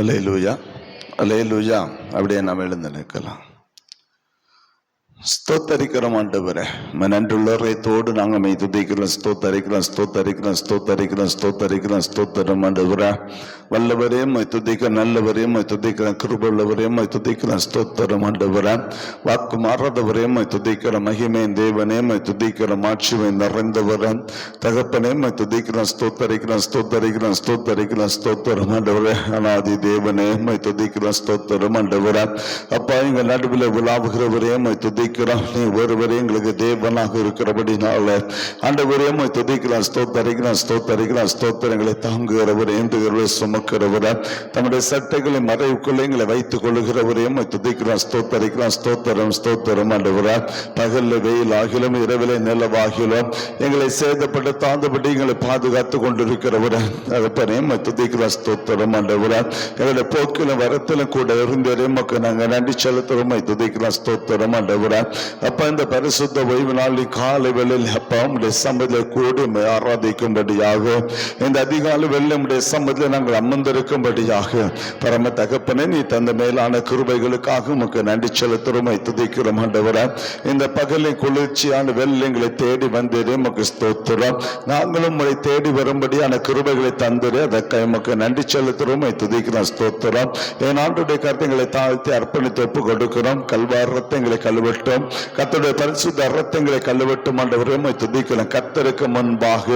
அல்லேலூயா, அல்லேலூயா. அப்படியே நாம் எழுந்து நிற்கலாம். ஸ்தோத்தரிக்கிறோம் ஆண்டவரே, நன்றுள்ளவரைத்தோடு நாங்கள் மை துதிக்கிறோம். ஸ்தோத்தரிக்கிறோம், ஸ்தோத்தரிக்கிறோம், ஸ்தோத்தரிக்கிறோம், ஸ்தோத்தரிக்கிறோம், ஸ்தோத்திரம் ஆண்டவரே. வல்லவரே மை துதிக்கிறோம், நல்லவரே மை துதிக்கிறோம், கிருபையுள்ளவரே மை துதிக்கிறோம், ஸ்தோத்திரம் ஆண்டவரே. வாக்கு மாறாதவரே மை துதிக்கிறோம், மகிமை தேவனே மை துதிக்கிறோம், ஆட்சிமை நிறைந்தவரே தகப்பனே மை துதிக்கிறோம், ஸ்தோத்தரிக்கிறோம், ஸ்தோத்தரிக்கிறோம், ஸ்தோத்தரிக்கிறோம், ஸ்தோத்திரம் ஆண்டவரே. அனாதி தேவனே மை துதிக்கிறோம், ஸ்தோத்திரம் ஆண்டவரே. அப்பா, எங்க நடுவில் விழாவுகிறவரே மை துதிக்கிறோம். நீ ஒருவரே எங்களுக்கு தேவனாக இருக்கிறபடினால ஆண்டவரே மை துதிக்கிறோம், ஸ்தோத்தரிக்கிறோம், ஸ்தோத்தரிக்கிறோம், ஸ்தோத்திரங்களை தாங்குகிறவர், ஏந்துகிறவர், சுமக்கிறவர், தம்முடைய சட்டைகளை மறைவுக்குள்ள எங்களை வைத்துக் கொள்ளுகிறவரே மை துதிக்கிறோம், ஸ்தோத்தரிக்கிறோம், ஸ்தோத்திரம், ஸ்தோத்திரம் ஆண்டவரே. பகல்ல வெயில் ஆகிலும் இரவிலே நிலவாகிலும் எங்களை சேதப்படுத்தாதபடி எங்களை பாதுகாத்து கொண்டிருக்கிறவர் தகப்பனே மை துதிக்கிறோம், ஸ்தோத்திரம் ஆண்டவரே. எங்களுடைய போக்கிலும் வரத்திலும் கூட இருந்தவரே மக்கள் நாங்கள் நன்றி செலுத்துறோம், மை துதிக்கிறோம், ஸ்தோத்திரம் ஆண்டவரே. அப்ப இந்த பரிசுத்த ஓய்வு நாளில் காலை வேளையில் அப்பா உடைய சம்மதில கூடி ஆராதிக்கும்படியாக இந்த அதிகாலை வேளையில் உடைய சம்மதில நாங்கள் அமர்ந்திருக்கும்படியாக பரம தகப்பனே நீ தந்த மேலான கிருபைகளுக்காக உமக்கு நன்றி செலுத்துறோம், துதிக்கிறோம் ஆண்டவரே. இந்த பகலின் குளிர்ச்சியான வெள்ளங்களை தேடி வந்தேரே உமக்கு ஸ்தோத்திரம். நாங்களும் உங்களை தேடி வரும்படியான கிருபைகளை தந்துரு, அதற்காக உமக்கு நன்றி செலுத்துறோம், துதிக்கிறோம், ஸ்தோத்திரம். என் ஆண்டுடைய கருத்துங்களை தாழ்த்தி அர்ப்பணித்து ஒப்பு கொடுக்கிறோம். கல்வார் ரத்தங்களை கழுவட்டும், கர்த்தருடைய பரிசுத்த ரத்தங்களை கழுவட்டும் ஆண்டவரே துதிக்கிறோம். கர்த்தருக்கு முன்பாக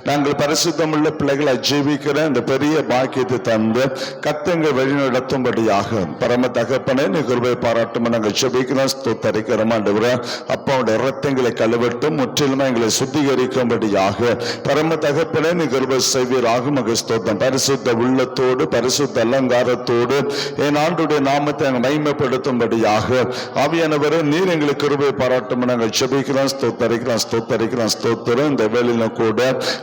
நாங்கள் பரிசுத்தமுள்ள பிள்ளைகளை ஜீவிக்கிற இந்த பெரிய பாக்கியத்தை தந்து கர்த்தங்களை வழிநடத்தும்படியாக பரம தகப்பனே நீ கிருபை பாராட்டும் நாங்கள் ஜெபிக்கிறோம், ஸ்தோத்தரிக்கிறோம் ஆண்டவரே. அப்பாவுடைய ரத்தங்களை கழுவட்டும், முற்றிலுமா எங்களை சுத்திகரிக்கும்படியாக பரம தகப்பனே நீ கிருபை செய்வீராக மக ஸ்தோத்திரம். பரிசுத்த உள்ளத்தோடு பரிசுத்த அலங்காரத்தோடு என் ஆண்டுடைய நாமத்தை மகிமைப்படுத்தும்படியாக ஆவியானவரே நீர் எங்களுக்கு கிருபை பாராட்டும் நாங்கள் ஜெபிக்கிறோம், ஸ்தோத்தரிக்கிறோம், ஸ்தோத்தரிக்கிறோம், ஸ்தோத்திரம். இந்த வேளையிலும் கூட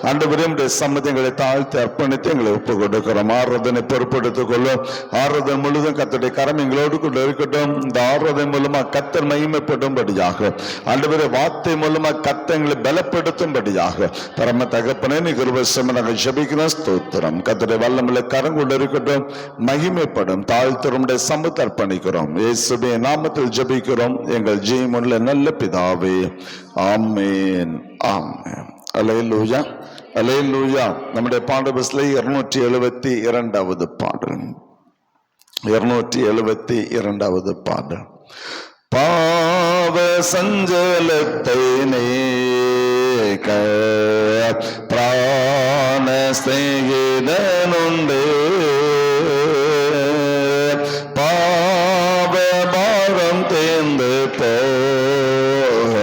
ஆண்டவரே உம்முடைய சம்மதங்களை தாழ்த்தி அர்ப்பணித்து எங்களை ஒப்பு கொடுக்கிறோம். ஆராதனை பொறுப்படுத்திக் கொள்ளும். ஆராதனை முழுதும் கர்த்தருடைய கரம் எங்களோடு கூட இருக்கட்டும். இந்த ஆராதனை மூலமா கர்த்தர் மகிமைப்படும்படியாக ஆண்டவரே வார்த்தை மூலமா கர்த்தர் எங்களை பலப்படுத்தும்படியாக பரம தகப்பனே நீ கிருபை செய்ய நாங்கள் ஜெபிக்கிறோம், ஸ்தோத்திரம். கர்த்தருடைய வல்லமையில கரம் கொண்டு இருக்கட்டும், மகிமைப்படும். தாழ்த்தருடைய சம்மத்தை அர்ப்பணிக்கிறோம். இயேசுவின் நாமத்தில் ஜெபிக்கிறோம் எங்கள் ஜீவனுள்ள நல்ல பிதாவே, ஆமென், ஆமென். அல்லேலூயா, அல்லேலூயா. நம்முடைய பாடபஸ்ல 272வது பாடல், 272வது பாடல். பாவ சஞ்சலத்தை நீக்க பிராண சிநேகிதனுண்டு, பாவ பாரம் தேர்ந்து போக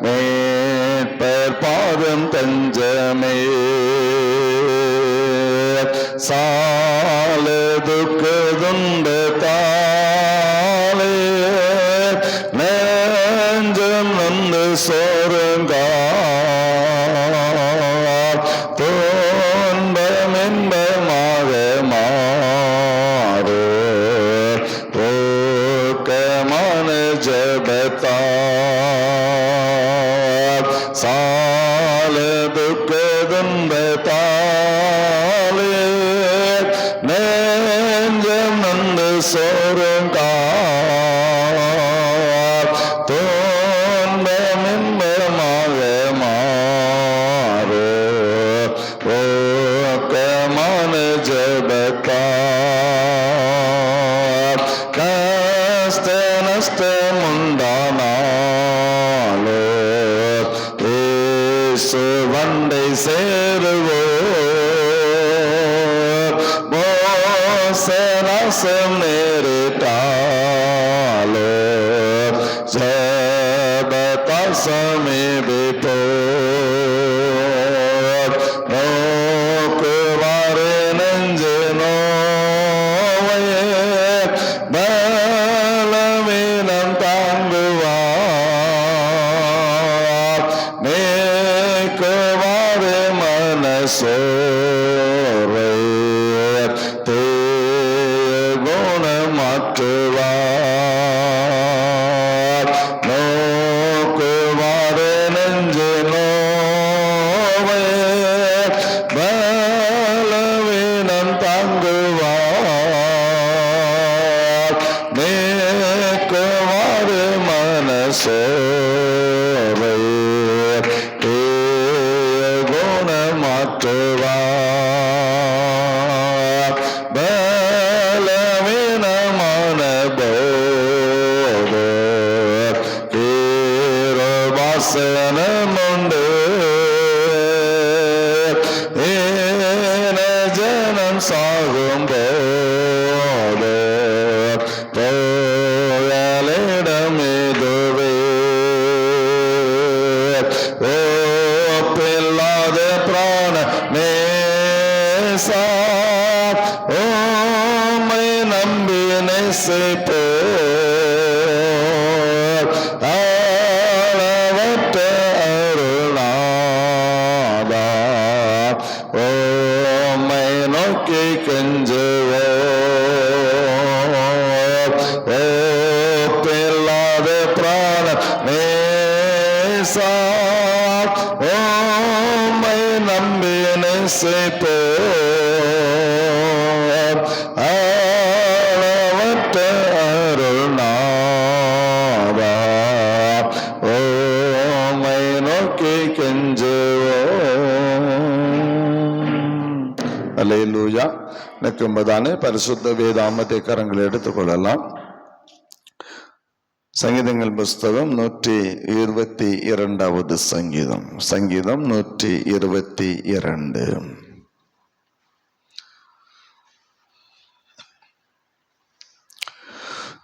மேற்பர் பாதம் தஞ்சமே, சால துக்கதுண்டு தாளே நெஞ்சம் நொந்து சோறுங்கா தோன்பம் இன்பமாக மாறு ஓக்கமான ஜபத்தா சால துக்கதுண்ட தாளே நெஞ்சம் நொந்து சோறுங்கா தோன்பம் இன்பமாக மாறு ஓக்கமான ஜபத்தா கஷ்ட நஷ்டம் உண்டானாலோ இயேசு வண்டை சேருவோ, மோசநாசம் நேரிட்டாலோ ஜபத்தா சமீபிப்போ, நோக்குவாரே நெஞ்சு நோவையே பலவீனம் தாங்குவார், நீக்குவாரே மனசோரை குணமாற்றுவார், நோக்குவாரே நெஞ்சு சோரை குணமாற்றுவார். பலவீனமான போது கிருபாசனமுண்டு. ஜனம் சாகும் போது புகலிடம் இதுவே. ஓப்பில்லாத பிராண நேசா உம்மை நம்பி நேசிப்போ அளவற்ற அருளாதா உம்மை நோக்கி கெஞ்சுவோ. ஓப்பில்லாத பிராண நேசா உம்மை நம்பி நேசிப்போ அளவற்ற அருள்நாதா உம்மை நோக்கி கெஞ்சுவோம். அல்லேலூயா. நிற்கும்போதானே பரிசுத்த வேதாமத்தை கரங்களை எடுத்துக்கொள்ளலாம். சங்கீதங்கள் புஸ்தகம் 122 சங்கீதம். சங்கீதம் 122.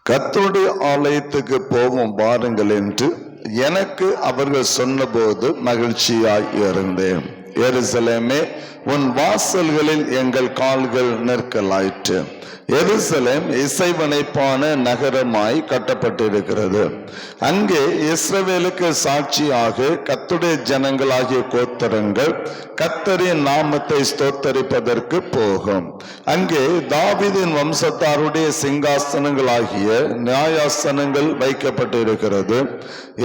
கர்த்தருடைய ஆலயத்துக்கு போவோம் வாருங்கள் என்று எனக்கு அவர்கள் சொன்னபோது மகிழ்ச்சியாய் இருந்தேன். எருசலேமே, உன் வாசல்களில் எங்கள் கால்கள் நிற்கலாயிற்று. எருசலேம் இசைவனைப்பான நகரமாய் கட்டப்பட்டிருக்கிறது. அங்கே இஸ்ரவேலுக்கு சாட்சியாக கர்த்தருடைய ஜனங்களாகிய கோத்திரங்கள் கர்த்தரின் நாமத்தை ஸ்தோத்தரிப்பதற்கு போகும். அங்கே தாவீதின் வம்சத்தாருடைய சிங்காசனங்களாகிய நியாயாசனங்கள் வைக்கப்பட்டிருக்கிறது.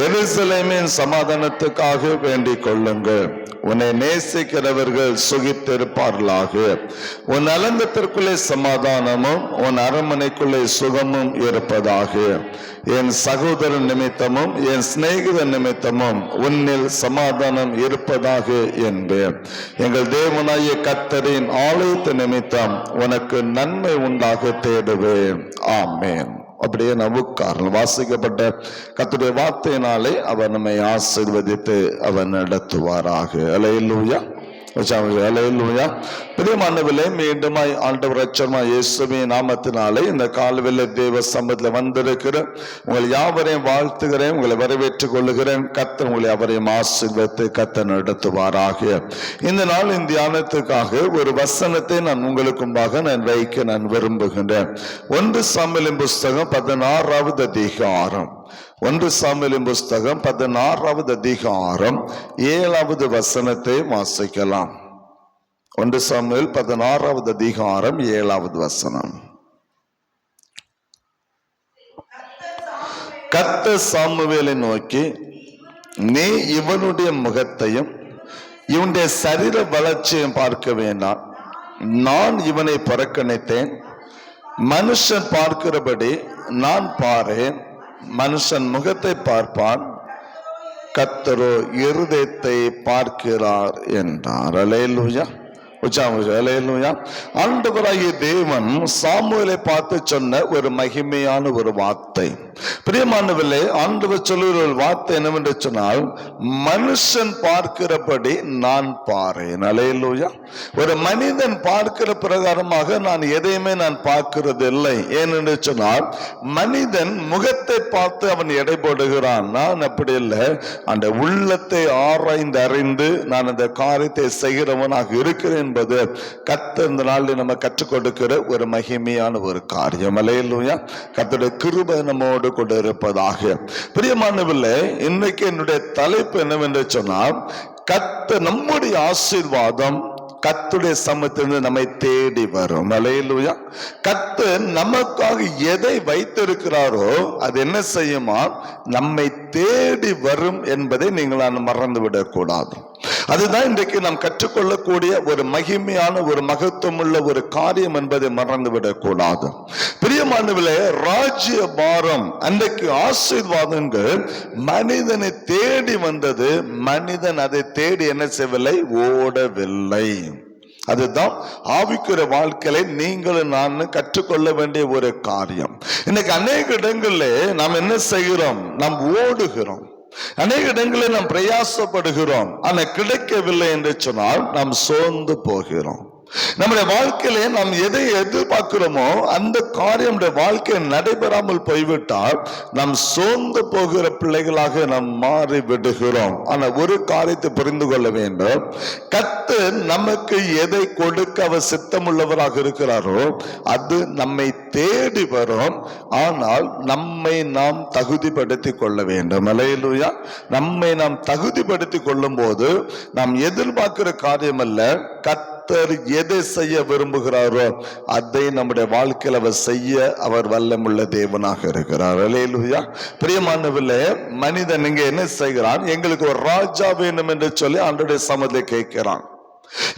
எருசலேமின் சமாதானத்துக்காக வேண்டிக் கொள்ளுங்கள். உன்னை நேசிக்கிறவர்கள் சுகித்திருப்பார்களாக. உன் அலங்கத்திற்குள்ளே சமாதானமும் உன் அரண்மனைக்குள்ளே சுகமும் இருப்பதாக. என் சகோதரன் நிமித்தமும் என் சிநேகித நிமித்தமும் உன்னில் சமாதானம் இருப்பதாக என்பேன். எங்கள் தேவனாகிய கர்த்தரின் ஆலயத்து நிமித்தம் உனக்கு நன்மை உண்டாக தேடுவேன். ஆமென். அப்படியே நவுக்காரன் வாசிக்கப்பட்ட கர்த்தருடைய வார்த்தையினாலே அவர் நம்மை ஆசீர்வதித்து அவர் நடத்துவாராக. அல்லேலூயா. அல்லேலூயா. பிரியமானவர்களே, மீண்டுமாய் ஆண்டவர் இரட்சகருமாய் இயேசுவின் நாமத்தினாலே இந்த காலவேளை தேவ சமூகத்தில் வந்திருக்கிற உங்களை யாவரையும் வாழ்த்துகிறேன், உங்களை வரவேற்றுக் கொள்ளுகிறேன். கர்த்தர் உங்களை அவரையும் ஆசீர்வதித்து கர்த்தர் நடத்துவாராக. இந்த நாள் இந்த தியானத்துக்காக ஒரு வசனத்தை நான் உங்களுக்கு முன்பாக வைக்க நான் விரும்புகின்றேன். 1 சாமுவேலின் புஸ்தகம் 16வது அதிகாரம். 1 சாமுவேலின் புஸ்தகம் 16வது அதிகாரம் 7வது வசனத்தை வாசிக்கலாம். 1 சாமுவேல் 16வது அதிகாரம் 7வது வசனம். கர்த்தர் சாமுவேலை நோக்கி, நீ இவனுடைய முகத்தையும் இவனுடைய சரீர வளர்ச்சியையும் பார்க்க வேண்டாம். நான் இவனை புறக்கணித்தேன். மனுஷன் பார்க்கிறபடி நான் பாரேன். மனுஷன் முகத்தை பார்ப்பான், கர்த்தரோ இருதயத்தை பார்க்கிறார் என்றார். அல்லேலூயா. ஆண்டவராகிய தேவன் சாமுவேலை பார்த்து சொன்ன ஒரு மகிமையான ஒரு வார்த்தை. பிரியமானவர்களே, ஆண்டவர் சொல்லுகிற ஒரு வார்த்தை என்னவென்று சொன்னால், மனுஷன் பார்க்கிறபடி நான் பாரேன். அல்லேலூயா. ஒரு மனிதன் பார்க்கிற பிரகாரமாக நான் எதையுமே நான் பார்க்கிறது இல்லை. ஏனென்று சொன்னால், மனிதன் முகத்தை பார்த்து அவன் எடை போடுகிறான். நான் அப்படி இல்லை. அந்த உள்ளத்தை ஆராய்ந்து அறிந்து நான் அந்த காரியத்தை செய்கிறவனாக இருக்கிறேன் என்பது கர்த்தர் இந்த நாளில் நம்ம கற்றுக் கொடுக்கிற ஒரு மகிமையான ஒரு காரியம். அல்லேலூயா. கர்த்தருடைய கிருபை நம்மோடு கொண்டு இருப்பதாக. பிரியமானவர்களே, இன்னைக்கு என்னுடைய தலைப்பு என்னவென்று சொன்னால், கர்த்தர் நம்முடைய ஆசீர்வாதம் கர்த்தருடைய சமூகத்திலிருந்து நம்மை தேடி வரும். அல்லேலூயா. கர்த்தர் நமக்காக எதை வைத்திருக்கிறாரோ அது என்ன செய்யுமா, நம்மை தேடி வரும் என்பதை நீங்கள் மறந்துவிடக் கூடாது. அதுதான் இன்றைக்கு நாம் கற்றுக்கொள்ளக்கூடிய ஒரு மகிமையான ஒரு மகத்துவமுள்ள ஒரு காரியம் என்பதை மறந்துவிடக் கூடாது. பிரிய பிரியமானவர்களே, ராஜ்ய பாரம் அன்றைக்கு ஆசீர்வாதங்கள் மனிதனை தேடி வந்தது. மனிதன் அதை தேடி என்ன செய்யவில்லை? ஓடவில்லை. அதுதான் ஆவிக்குரிய வாழ்க்கையில நீங்களும் நான் கற்றுக்கொள்ள வேண்டிய ஒரு காரியம். இன்னைக்கு அநேக இடங்கள்ல நாம் என்ன செய்கிறோம்? நாம் ஓடுகிறோம். அநேக இடங்களில் நாம் பிரயாசப்படுகிறோம். ஆனா கிடைக்கவில்லை என்று சொன்னால் நாம் சோர்ந்து போகிறோம். நம்முடைய வாழ்க்கையிலே நாம் எதை எதிர்பார்க்கிறோமோ அந்த காரியம் வாழ்க்கை நடைபெறாமல் போய்விட்டால் நாம் சோர்ந்து போகிற பிள்ளைகளாக நாம் மாறி விடுகிறோம். ஆனா ஒரு காரியத்தை புரிந்து கொள்ள வேண்டும். கர்த்தர் நமக்கு எதை கொடுக்க அவர் சித்தமுள்ளவராக இருக்கிறாரோ அது நம்மை தேடி வரும். ஆனால் நம்மை நாம் தகுதிப்படுத்திக் கொள்ள வேண்டும். அல்லேலூயா. நம்மை நாம் தகுதிப்படுத்திக் கொள்ளும் போது நாம் எதிர்பார்க்கிற காரியம் அல்ல, கர்த்தர் எதை செய்ய விரும்புகிறாரோ அதை நம்முடைய வாழ்க்கையில் அவர் செய்ய அவர் வல்லமுள்ள தேவனாக இருக்கிறார். அல்லேலூயா. பிரியமானவர்களே, மனிதன் இங்க என்ன செய்கிறான்? எங்களுக்கு ஒரு ராஜா வேணும் என்று சொல்லி ஆண்டவருடைய சமூகத்தை கேட்கிறான்.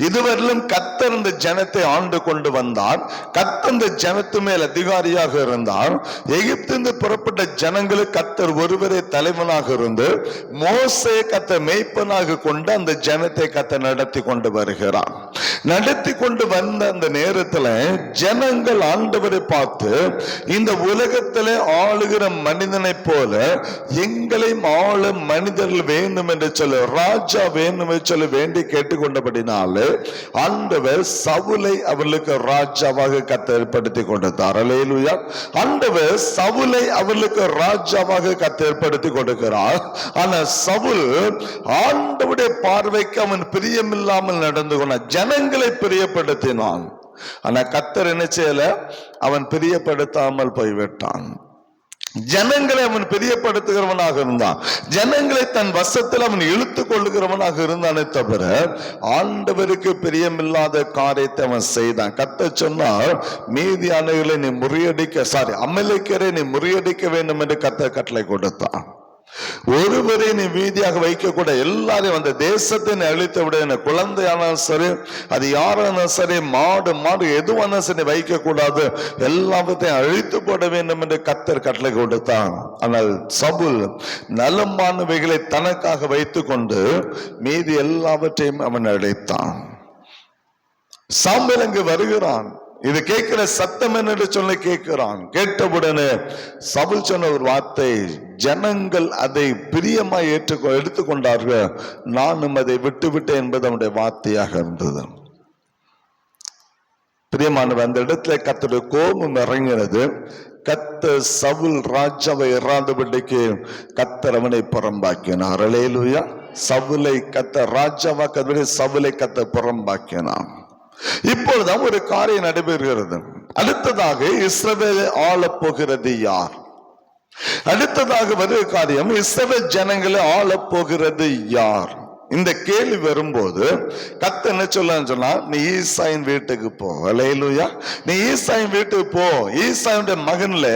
இதுவரையிலும் கர்த்தர் இந்த ஜனத்தை ஆண்டு கொண்டு வந்தார். கர்த்தர் இந்த ஜனத்து மேல் அதிகாரியாக இருந்தார். எகிப்திலிருந்து புறப்பட்ட ஜனங்களுக்கு கர்த்தர் ஒருவரே தலைவனாக இருந்து மோசே கர்த்தர் மேய்ப்பனாக கொண்டு அந்த ஜனத்தை கர்த்தர் நடத்தி கொண்டு வருகிறார். நடத்தி கொண்டு வந்த அந்த நேரத்தில் ஜனங்கள் ஆண்டவரை பார்த்து, இந்த உலகத்திலே ஆளுகிற மனிதனை போல எங்களையும் ஆள மனிதர்கள் வேண்டும் என்று சொல்லி, ராஜா வேண்டும் என்று சொல்லி வேண்டி கேட்டுக்கொண்டபடினால் ஆண்டவர் சவுலை அவர்களுக்கு ராஜாவாக கர்த்தர் ஏற்படுத்தி கொடுத்தார். அல்லேலூயா. ஆண்டவர் சவுலை அவர்களுக்கு ராஜாவாக கர்த்தர் ஏற்படுத்தி கொடுக்கிறார். ஆனா சவுல் ஆண்டவருடைய பார்வைக்கு அவன் பிரியமில்லாமல் நடந்து கொண்டான். ஜனங்களை பிரியப்படுத்தினான். ஆனா கர்த்தர் என்ன செய்யல? அவன் பிரியப்படுத்தாமல் போய்விட்டான். ஜனங்களை அவன் பிரியப்படுத்துகிறவனாக இருந்தான். ஜனங்களை தன் வசத்தில் அவன் இழுத்துக் கொள்ளுகிறவனாக இருந்தானே தவிர ஆண்டவருக்கு பிரியமில்லாத காரியத்தை அவன் செய்தான். கர்த்தர் சொன்னார், மீதியானவர்களை நீ அமலேக்கியரை நீ முறியடிக்க வேண்டும் என்று கர்த்தர் கட்டளை கொடுத்தான். ஒருவரை நீ வீதியாக வைக்க கூட, எல்லாரையும் அந்த தேசத்தை நீ அழித்து விட. குழந்தையானாலும் சரி, அது யாரானாலும் சரி, மாடு எதுவானாலும் சரி வைக்க கூடாது, எல்லாத்தையும் அழித்து போட வேண்டும் என்று கர்த்தர் கட்டளை கொடுத்தான். ஆனால் சவுல் நலமானவைகளை தனக்காக வைத்துக் கொண்டு மீதி எல்லாவற்றையும் அவன் அழைத்தான். சாமுவேல் அங்கு வருகிறான். இது கேட்கிற சத்தம் என்று சொல்லி கேட்கிறான். கேட்டவுடனே சவுல் சொன்ன ஒரு வார்த்தை, ஜனங்கள் அதை பிரியமாய் எடுத்துக்கொண்டார்கள், நானும் அதை விட்டுவிட்டேன் என்பது அவனுடைய வார்த்தையாக இருந்தது. பிரியமானவர், அந்த இடத்துல கர்த்தருடைய கோபம் இறங்கினது. கர்த்தர் சவுல் ராஜாவை இராதபடிக்கு கர்த்தர் அவனை புறம்பாக்கினார். அல்லேலூயா. சவுலை கர்த்தர் ராஜாவாக்க சவுலை கர்த்தர் புறம்பாக்கினான். இப்பொழுதுதான் ஒரு காரியம் நடைபெறுகிறது. அடுத்ததாக இஸ்ரவேலை ஆளப் போகிறது யார்? அடுத்ததாக வருகிற காரியம், இஸ்ரவேல் ஜனங்களை ஆளப் போகிறது யார்? இந்த கேள்வி வரும்போது கர்த்தர் என்ன சொல்லன்னு சொன்னா, நீ ஈசாயின் வீட்டுக்கு போ. அல்லேலூயா. நீ ஈசாயின் வீட்டுக்கு போ. ஈசாயுடைய மகன்ல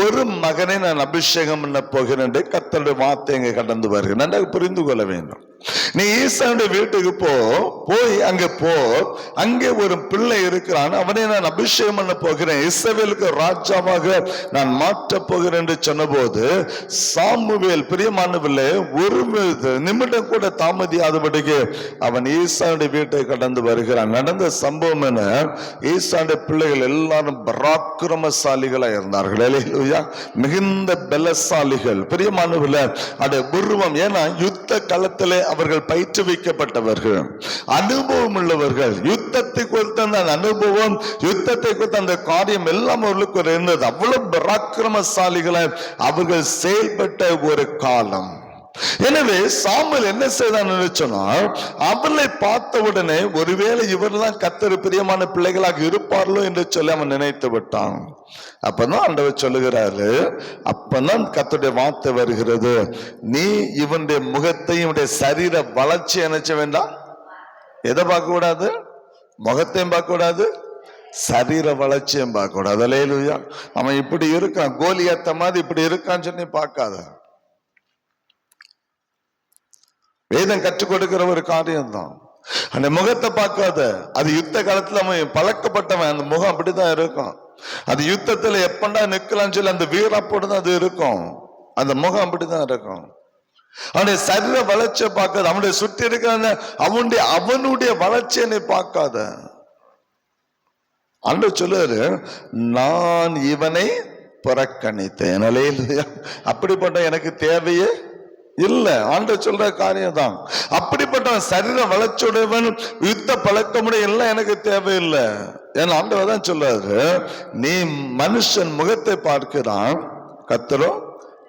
ஒரு மகனை நான் அபிஷேகம் பண்ண போகிறேன். கர்த்தருடைய வார்த்தை இங்க கடந்து வருகிறேன். நன்றாக புரிந்து கொள்ள வேண்டும். நீ ஈசானுடைய வீட்டுக்கு போய் அங்க அங்கே ஒரு பிள்ளை இருக்கிறான், அவனை நான் அபிஷேகம் பண்ண போகிறேன், இஸ்ரவேலுக்கு ராஜாவாக நான் மாற்ற போகிறேன் என்று சொன்ன போது சாமுவேல் பிரியமானவில்லை ஒரு நிமிடம் கூட தாமதியாதபடிக்கு அவன் ஈசானுடைய வீட்டை கடந்து வருகிறான். நடந்த சம்பவம் என, ஈசானுடைய பிள்ளைகள் எல்லாரும் பராக்கிரமசாலிகளா இருந்தார்கள். அல்லேலூயா. மிகுந்த பலசாலிகள். பிரியமானவில்லை அடைய உருவம். ஏன்னா யுத்த களத்திலே அவர்கள் பயிற்றுவிக்கப்பட்டவர்கள், அனுபவம் உள்ளவர்கள். யுத்தத்தை குறித்த அந்த அனுபவம், யுத்தத்தை குறித்த அந்த காரியம் எல்லாம் அவர்களுக்கு இருந்தது. அவ்வளவு பராக்கிரமசாலிகளை அவர்கள் செயல்பட்ட ஒரு காலம். எனவே சாமுவேல் என்ன செய்தான் சொன்னால், அவளை பார்த்த உடனே ஒருவேளை இவர்தான் கர்த்தர் பிரியமான பிள்ளைகளாக இருப்பார்களோ என்று சொல்லி அவன் நினைத்து விட்டான். அப்பதான் ஆண்டவர் சொல்லுகிறாரு, அப்பதான் கர்த்தருடைய வார்த்தை வருகிறது, நீ இவனுடைய முகத்தையும் இவனுடைய சரீர வளர்ச்சி நினைச்ச வேண்டாம். எதை பார்க்க கூடாது? முகத்தையும் பார்க்க கூடாது, சரீர வளர்ச்சியும் பார்க்க கூடாது. அல்லேலூயா. அவன் இப்படி இருக்கான், கோலியாத்த மாதிரி இப்படி இருக்கான்னு சொல்லி பார்க்காத. வேதம் கற்றுக் கொடுக்கிற ஒரு காரியம் தான். அந்த முகத்தை பார்க்காத. அது யுத்த காலத்துல அவன் பழக்கப்பட்டவன், அந்த முகம் அப்படிதான் இருக்கும். அது யுத்தத்துல எப்பண்டா நிக்கலாம்னு சொல்லி அந்த வீரப்போடு தான் அது இருக்கும். அந்த முகம் அப்படிதான் இருக்கும். அவனுடைய சரீர வளர்ச்சியை பார்க்காத, அவனுடைய சுற்றி இருக்கிற அவனுடைய வளர்ச்சியை நீ பார்க்காத. ஆண்டவர் சொல்லுவாரு, நான் இவனை புறக்கணித்தேன். அப்படிப்பட்ட எனக்கு தேவையே இல்ல. ஆண்டவர் சொல்ற காரியம் தான். அப்படிப்பட்ட சரீர வளர்ச்சியுடையவன், யுத்த பழக்கமுடைய எல்லாம் எனக்கு தேவையில்லை. ஏன்னா ஆண்டவர் தான் சொல்றாரு, நீ மனுஷன் முகத்தை பார்க்கிறான், கர்த்தரோ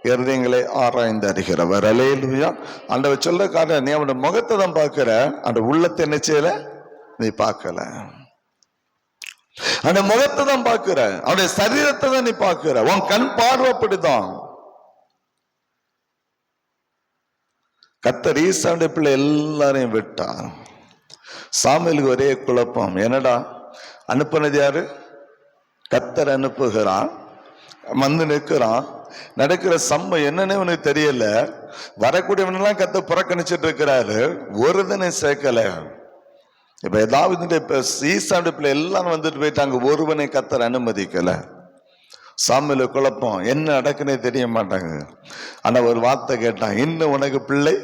இருதயங்களை ஆராய்ந்து அறிகிறவர். அல்லேலூயா. ஆண்டவர் சொல்ற காரியம், நீ அவனுடைய முகத்தை தான் பார்க்கிற, அந்த உள்ளத்தை என்ன செய்யல நீ பார்க்கல. அந்த முகத்தை தான் பார்க்கிற, அவனுடைய சரீரத்தை தான் நீ பார்க்கிற. உன் கண் பார்வை அப்படிதான். கர்த்தர் ஈசாவுடைய பிள்ளை எல்லாரையும் விட்டார். சாமுவேலுக்கு ஒரே குழப்பம், என்னடா அனுப்புனது யாரு? கர்த்தர் அனுப்புகிறான், வந்து நிற்கிறான், நடக்கிற சம்பவம் என்னன்னு உனக்கு தெரியல. வரக்கூடியவனெல்லாம் கர்த்தர் புறக்கணிச்சிட்டு இருக்கிறாரு, ஒரு தினம் சேர்க்கல. இப்ப ஏதாவது ஈசாவுடைய பிள்ளை எல்லாரும் வந்துட்டு போயிட்டாங்க, ஒருவனை கர்த்தர் அனுமதிக்கல. சாமுவேலு குழப்பம், என்ன நடக்குன்னே தெரிய மாட்டாங்க. ஆனா ஒரு வார்த்தை கேட்டான், இன்னும் உனக்கு பிள்ளை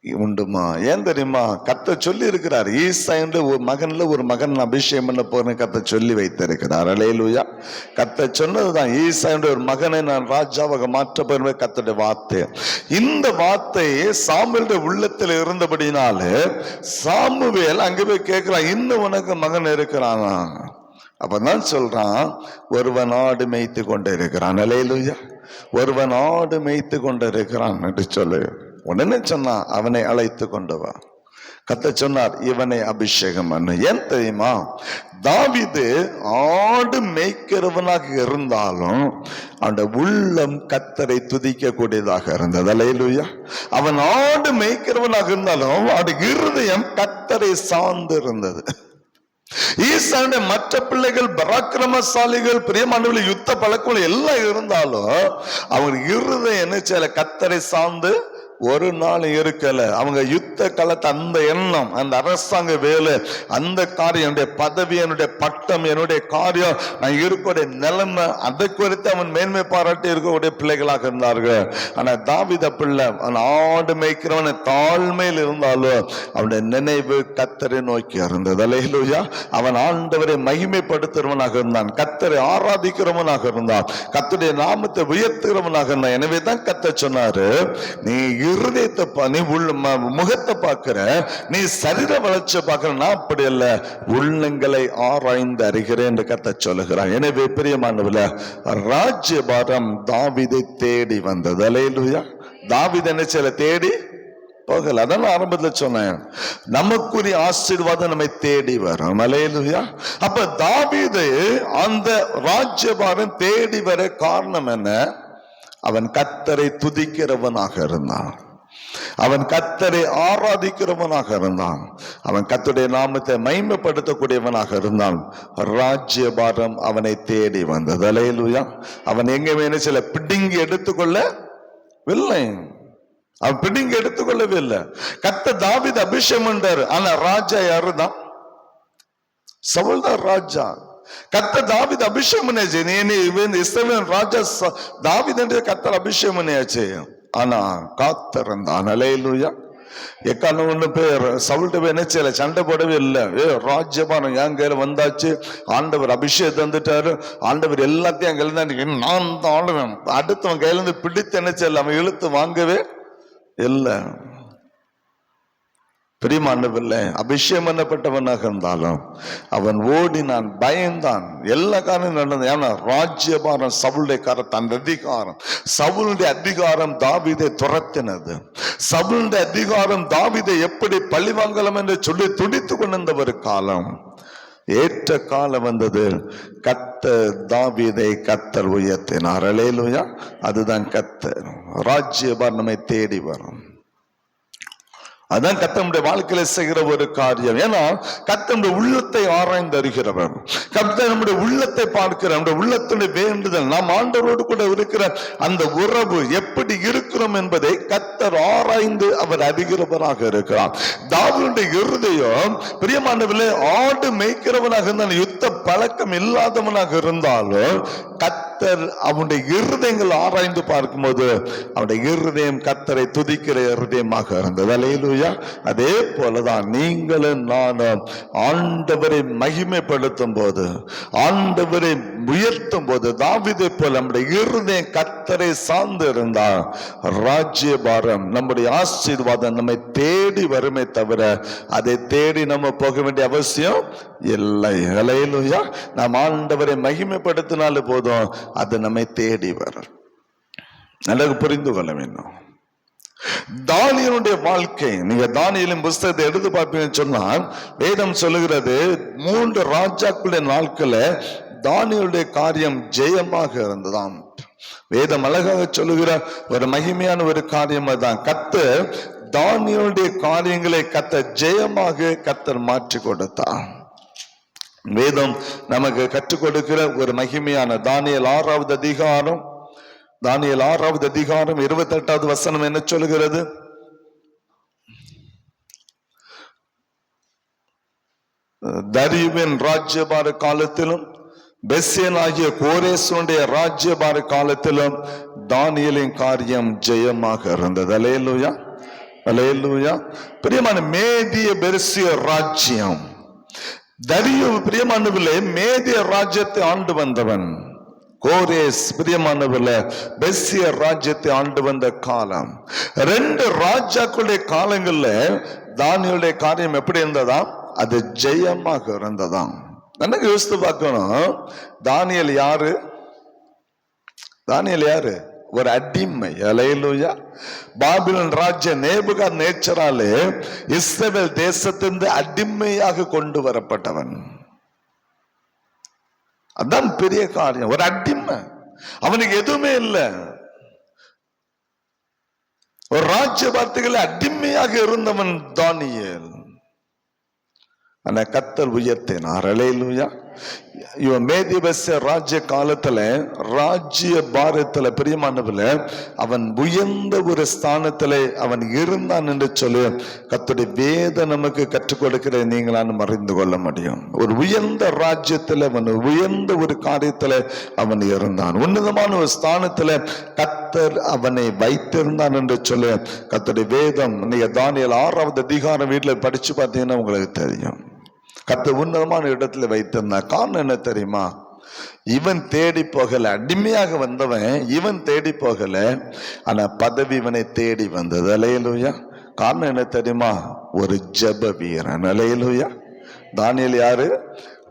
உண்டுமா? ஏன் தெரியுமா? கர்த்தர் சொல்லி இருக்கிறார், ஈசா என்று ஒரு மகன்ல ஒரு மகன் அபிஷேகம் பண்ண போறேன்னு கர்த்தர் சொல்லி வைத்திருக்கிறார். அல்லேலூயா. கர்த்தர் சொன்னதுதான், ஈசா என்ற ஒரு மகனை நான் ராஜாவாக மாற்ற போறேன். கர்த்தருடைய வார்த்தை. இந்த வார்த்தை சாமுவேலுடைய உள்ளத்தில் இருந்தபடினாலே சாமுவேல் அங்க போய் கேட்கிறான், இன்னும் உனக்கு மகன் இருக்கிறானா? அப்பதான் சொல்றான், ஒருவன் ஆடு மேய்த்து கொண்டு இருக்கிறான். அல்லேலூயா. ஒருவன் ஆடு மேய்த்து கொண்டு இருக்கிறான் என்று சொல்லு. உடனே சொன்னான், அவனை அழைத்து கொண்டு வா. கர்த்தர் சொன்னார், இவனை அபிஷேகம் பண்ணு. ஏன் தெரியுமா? தாவீது ஆடு மேய்க்கிறவனாக இருந்தாலும் அந்த உள்ளம் கர்த்தரை துதிக்க கூடியதாக இருந்தது. அல்லேலூயா. அவன் ஆடு மேய்க்கிறவனாக இருந்தாலும் அவன் இருதயம் கர்த்தரை சார்ந்து இருந்தது. ஈசாவுடைய மற்ற பிள்ளைகள் பராக்கிரமசாலிகள், பிரியமானவர்கள், யுத்த பழக்கம் எல்லாம் இருந்தாலும் அவங்க இருதயம் என்ன செய்யல? கர்த்தரை சார்ந்து ஒரு நாள் இருக்கல. அவங்க யுத்த காலத்து அந்த எண்ணம், அந்த அரசாங்க வேலை, அந்த காரியம், என்னுடைய பதவி, என்னுடைய பட்டம், என்னுடைய காரியம், நான் இருக்கக்கூடிய நிலைமை, அதை குறித்து அவன் மேன்மை பாராட்டி இருக்கக்கூடிய பிள்ளைகளாக இருந்தார்கள். ஆனா தாவீது பிள்ளை ஆடு மேய்க்கிறவன தாழ்மையில் இருந்தாலும் அவனுடைய நினைவு கர்த்தரை நோக்கி இருந்தது. அல்லேலூயா. அவன் ஆண்டவரை மகிமைப்படுத்துறவனாக இருந்தான், கர்த்தரை ஆராதிக்கிறவனாக இருந்தான், கர்த்தருடைய நாமத்தை உயர்த்துகிறவனாக இருந்தான். எனவே தான் கர்த்தர் சொன்னாரு, நீ இருதயத்தை நீ முகத்தை பார்க்கிற, நீ சரீர வளர்ச்சியை பார்க்கிற, நான் அப்படி அல்ல, உள்ளங்களை ஆராய்ந்து அறிகிறேன் என்று கர்த்தர் சொல்லுகிறான். எனவே பிரியமானவர்களே, ராஜ்யபாரம் தாவீதை தேடி வந்தது. அல்லேலூயா. தாவீது என்ன செய்யல? தேடி போகல. அதான் ஆரம்பத்தில் சொன்னேன், நமக்குரிய ஆசீர்வாதம் நம்மை தேடி வரும். அல்லேலூயா. அப்ப தாவீது அந்த ராஜ்யபாரம் தேடி வர காரணம் என்ன? அவன் கர்த்தரை துதிக்கிறவனாக இருந்தான், அவன் கர்த்தரை ஆராதிக்கிறவனாக இருந்தான், அவன் கர்த்தருடைய நாமத்தை மகிமைப்படுத்தக்கூடியவனாக இருந்தான். ராஜ்யபாரம் அவனை தேடி வந்தது. அல்லேலூயா. அவன் எங்கேயுமே சில பிடுங்கி எடுத்துக்கொள்ளவில்லை, அவன் பிடுங்கி எடுத்துக்கொள்ளவே இல்லை. கர்த்தர் தாவீது அபிஷேகம் பண்றாரு. ஆனா ராஜா யாருதான்? சவுல் தான் ராஜா. கர்த்தர் தாவீது அபிஷேகம் பண்ணியாச்சு. இஸ்ரவேல் ராஜா தாவீது என்று கர்த்தர் அபிஷேகம் பண்ணியாச்சு. ஆனா காத்திருந்தான். அல்லேலூயா. எக்கான ஒண்ணு பேர் சவுல்ட்ட போய் என்ன செய்யல? சண்டை போடவே இல்லை. ராஜ்யபாரம் என் கையில வந்தாச்சு, ஆண்டவர் அபிஷேகம் தந்துட்டாரு, ஆண்டவர் எல்லாத்தையும் என் கையில தான், நான் தான் ஆளுவேன். அடுத்தவன் கையில இருந்து பிடித்து என்ன செய்யல? அவன் இழுத்து வாங்கவே இல்லை. பிரியமானவர்களே, அபிஷேகம் பண்ணப்பட்டவனாக இருந்தாலும் அவன் ஓடினான், பயந்தான், எல்லா காரணம் நடந்தது. ஏன்னா ராஜ்யபாரம் சவுளுடைய காரத்தை, அந்த அதிகாரம், சவுளுடைய அதிகாரம் தாவீதை துரத்தினது. சவுளுடைய அதிகாரம் தாவீதை எப்படி பழிவாங்கலாம் என்று சொல்லி துடித்து கொண்டிருந்த ஒரு காலம், ஏற்ற காலம் வந்தது. கர்த்தர் தாவீதை கர்த்தர் உயர்த்தினார். அல்லேலூயா. அதுதான் கர்த்தர் ராஜ்யபாரம் நம்மை தேடி வரும். அதான் கர்த்தர் நம்முடைய வாழ்க்கையில செய்கிற ஒரு காரியம். ஏன்னா கர்த்தர் நம்முடைய உள்ளத்தை ஆராய்ந்து அறிகிறவர். கர்த்தர் நம்முடைய உள்ளத்தை பார்க்கிறார். நம்முடைய உள்ளத்துடைய வேண்டுதல், நாம் ஆண்டவரோடு கூட இருக்கிற அந்த உறவு எப்படி இருக்கிறோம் என்பதை கர்த்தர் ஆராய்ந்து அவர் அறிகிறவராக இருக்கிறார். தாவீதுடைய இருதயம் பிரியமானவர்களே, ஆடு மேய்க்கிறவனாக இருந்தால், யுத்த பழக்கம் இல்லாதவனாக இருந்தாலும் கர்த்தர் அவனுடைய இருதயங்கள் ஆராய்ந்து பார்க்கும்போது அவனுடைய இருதயம் கர்த்தரை துதிக்கிற இருதயமாக இருந்தது. அல்லேலூயா. அதே போலதான் நீங்களும் நானும் ஆண்டவரை மகிமைப்படுத்தும் போது, ஆண்டவரை உயர்த்தும் போது, தாவீதை போல நம்முடைய இருதயம் கர்த்தரை சார்ந்து இருந்தால் ராஜ்யபாரம், நம்முடைய ஆசீர்வாதம் நம்மை தேடி வருமே தவிர அதை தேடி நம்ம போக வேண்டிய அவசியம் இல்லை. அல்லேலூயா. நாம் ஆண்டவரை மகிமைப்படுத்தினாலே போதும், அது நம்மை தேடி வரும். நல்லா புரிந்து கொள்ள வேண்டும். தானியேலுடைய வாழ்க்கை, நீங்க தானியேலின் புஸ்தகத்தை எடுத்து பார்ப்பீங்கன்னு சொன்னால் வேதம் சொல்லுகிறது, 3 ராஜாக்களுடைய நாட்கள தானியேலுடைய காரியம் ஜெயமாக இருந்ததாம். வேதம் அழகாக சொல்லுகிற ஒரு மகிமையான ஒரு காரியம் தான். கர்த்தர் தானியேலுடைய காரியங்களை கர்த்தர் ஜெயமாக கர்த்தர் மாற்றி கொடுத்தார். வேதம் நமக்கு கற்றுக் கொடுக்கிற ஒரு மகிமையான தானியேல் 6வது அதிகாரம், தானியேல் 6வது அதிகாரம் 28வது வசனம் என்ன சொல்லுகிறது? தரியுவின் ராஜ்யபார காலத்திலும் பெசேன் ஆகிய கோரேசுடைய ராஜ்யபார காலத்திலும் தானியேலின் காரியம் ஜெயமாக இருந்தது. அல்லேலூயா, அல்லேலூயா. பிரியமான மேதிய பெர்சிய ராஜ்யம், தரியு பிரியமானவர்களே மேதிய ராஜ்யத்தை ஆண்டு வந்தவன். கோரேஸ் பிரியமானவர்களே பெர்சிய ராஜ்யத்தை ஆண்டு வந்த காலம். 2 ராஜாக்களுடைய காலங்கள்ல தானியேலுடைய காரியம் எப்படி இருந்ததா? அது ஜெயமாக இருந்ததாம். எனக்கு யோசித்து பார்க்கணும், தானியேல் யாரு? தானியேல் யாரு? ஒரு அடிமை. அல்லேலூயா. பாபிலோன் ராஜ்ய நேபுகாத்நேச்சராலே இஸ்ரவேல் தேசத்திலிருந்து அடிமையாக கொண்டு வரப்பட்டவன். அதான் பெரிய காரியம். ஒரு அடிமை, அவனுக்கு எதுவுமே இல்லை. ஒரு ராஜ்ய வார்த்தைகளை அடிமையாக இருந்தவன் தானியேல். ஆனா கர்த்தர் உயர்த்தினார். அல்லேலூயா. இவன் மேதிய ராஜ்ய காலத்துல ராஜ்ய பாரத்துல பிரியமானவர்கள அவன் உயர்ந்த ஒரு ஸ்தானத்துல அவன் இருந்தான் என்று சொல்லி கர்த்தருடைய வேத நமக்கு கற்றுக் கொடுக்கிற நீங்களான அறிந்து கொள்ள முடியும். ஒரு உயர்ந்த ராஜ்யத்துல அவன் உயர்ந்த ஒரு காரியத்துல அவன் இருந்தான். உன்னதமான ஒரு ஸ்தானத்துல கர்த்தர் அவனை வைத்திருந்தான் என்று சொல்லி கர்த்தருடைய வேதம் நீங்க தானியேல் 6வது அதிகாரம் வீட்டுல படிச்சு பார்த்தீங்கன்னா உங்களுக்கு தெரியும். கர்த்தர் உன்னதமான இடத்துல வைத்திருந்தான். காரணம் என்ன தெரியுமா? இவன் தேடி போகல. அடிமையாக வந்தவன் இவன் தேடி போகல, ஆனா பதவி இவனை தேடி வந்தது. அல்லேலூயா. காரணம் என்ன தெரியுமா? ஒரு ஜெப வீரன். அல்லேலூயா. தானியேல் யாரு?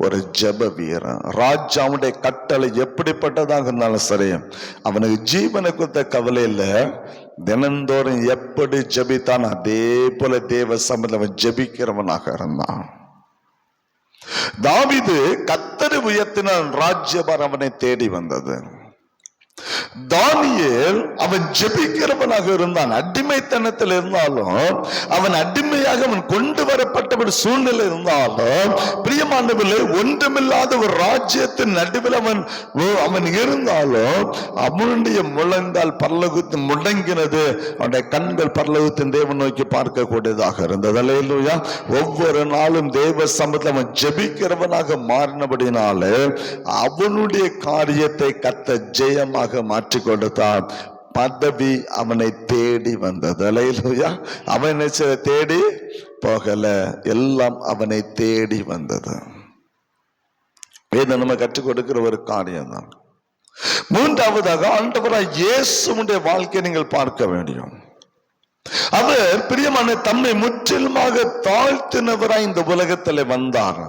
ஒரு ஜெப வீரன். ராஜாவுடைய கட்டளை எப்படிப்பட்டதாக இருந்தாலும் சரி, அவனுக்கு ஜீவனை கொடுத்த கவலை இல்ல. தினந்தோறும் எப்படி ஜெபித்தான் அதே போல தேவ சமூகத்தில் அவன் ஜெபிக்கிறவனாக இருந்தான். தாவீது கர்த்தரை உயர்த்தினான், ராஜ்யபாரம் அவனை தேடி வந்தது. தானியேல் அவன் ஜெபிக்கிறவனாக இருந்தான். அடிமைத்தனத்தில் இருந்தாலும் அவன் அடிமையாக அவன் கொண்டு வரப்பட்ட ஒரு சூழ்நிலை இருந்தாலும் பிரியமானவர்களே ஒன்றுமில்லாத ஒரு ராஜ்யத்தின் நடுவில் அவன் இருந்தாலும் அவனுடைய முழங்கால் பரலோகத்தின் முடங்கினது. அவனுடைய கண்கள் பரலோகத்தின் தேவன் நோக்கி பார்க்க கூடியதாக இருந்தது. அல்லேலூயா. ஒவ்வொரு நாளும் தேவ சமூகத்தில் அவன் ஜெபிக்கிறவனாக மாறினபடினாலே அவனுடைய காரியத்தை கர்த்தர் ஜெயமாக மாற்றி கொடுத்தான். பதவி அவனை தேடி வந்தது. அல்லேலூயா. அவன் தேடி போகல, எல்லாம் அவனை தேடி வந்தது. வேதம் நம்ம கற்றுக் கொடுக்கிற ஒரு காரியம் தான். 3வதாக ஆண்டவராய் இயேசுவுடைய வாழ்க்கையை நீங்கள் பார்க்க வேண்டும். அவர் பிரியமான தம்மை முற்றிலுமாக தாழ்த்தினவராய் இந்த உலகத்தில் வந்தார்.